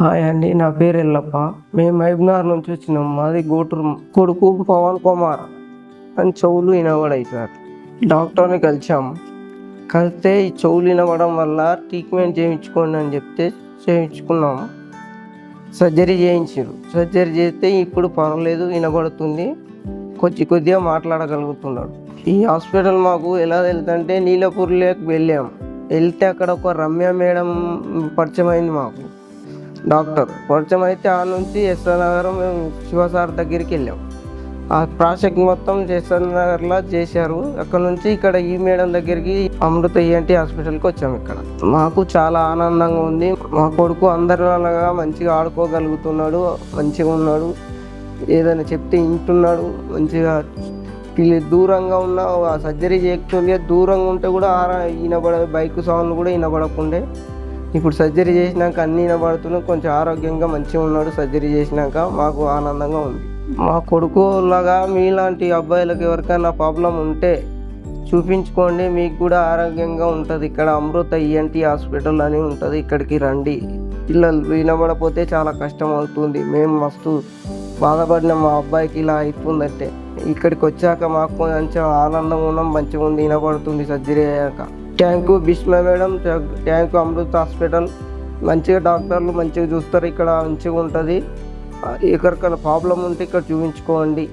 Hi అండి, నా పేరు ఎల్లప్ప. మేము మహబూబ్నగర్ నుంచి వచ్చినాం. మాది గూటూరు. కొడుకు పవన్ కుమార్ అని చెవులు వినబడాయి సార్. డాక్టర్ని కలిస్తే ఈ చెవులు వినబడడం వల్ల ట్రీట్మెంట్ చేయించుకోండి అని చెప్తే చేయించుకున్నాము. సర్జరీ చేస్తే ఇప్పుడు పర్వాలేదు, వినబడుతుంది, కొద్దిగా మాట్లాడగలుగుతున్నాడు. ఈ హాస్పిటల్ మాకు ఎలా తెలుస్తుంటే నీలపూర్లోకి వెళ్తే అక్కడ ఒక రమ్య మేడం పరిచయం అయింది. మాకు డాక్టర్ పరిచయం అయితే ఆ నుంచి ఎస్ఆర్ నగర్ మేము శివసార్ దగ్గరికి వెళ్ళాం. ఆ ప్రాజెక్ట్ మొత్తం ఎస్ఆర్ నగర్లో చేశారు. అక్కడ నుంచి ఇక్కడ ఈ మేడం దగ్గరికి అమృత ఈఎన్టీ హాస్పిటల్కి వచ్చాము. ఇక్కడ మాకు చాలా ఆనందంగా ఉంది. మా కొడుకు అందరిలాగా మంచిగా ఆడుకోగలుగుతున్నాడు, మంచిగా ఉన్నాడు, ఏదైనా చెప్తే వింటున్నాడు. మంచిగా దూరంగా ఉన్న సర్జరీ చేయకపోతే దూరంగా ఉంటే కూడా బైక్ సౌండ్ కూడా వినబడకుండే. ఇప్పుడు సర్జరీ చేసినాక అన్నీ వినబడుతున్నాయి. కొంచెం ఆరోగ్యంగా మంచిగా ఉన్నాడు. సర్జరీ చేసినాక మాకు ఆనందంగా ఉంది. మా కొడుకులాగా మీలాంటి అబ్బాయిలకు ఎవరికైనా ప్రాబ్లం ఉంటే చూపించుకోండి, మీకు కూడా ఆరోగ్యంగా ఉంటుంది. ఇక్కడ అమృత ఈఎన్టీ హాస్పిటల్ అని ఉంటుంది, ఇక్కడికి రండి. పిల్లలు వినబడపోతే చాలా కష్టం అవుతుంది. మేము మస్తు బాధపడినాం, మా అబ్బాయికి ఇలా అవుతుందంటే. ఇక్కడికి వచ్చాక మాకు కొంచెం ఆనందంగా ఉన్నాం, మంచిగా ఉంది, వినబడుతుంది సర్జరీ అయ్యాక. Thank you Bheeshma madam, thank you Amrita hospital. మంచిగా డాక్టర్లు మంచిగా చూస్తారు, ఇక్కడ మంచిగా ఉంటుంది. ఎక్కడికైనా ప్రాబ్లం ఉంటే ఇక్కడ చూపించుకోండి.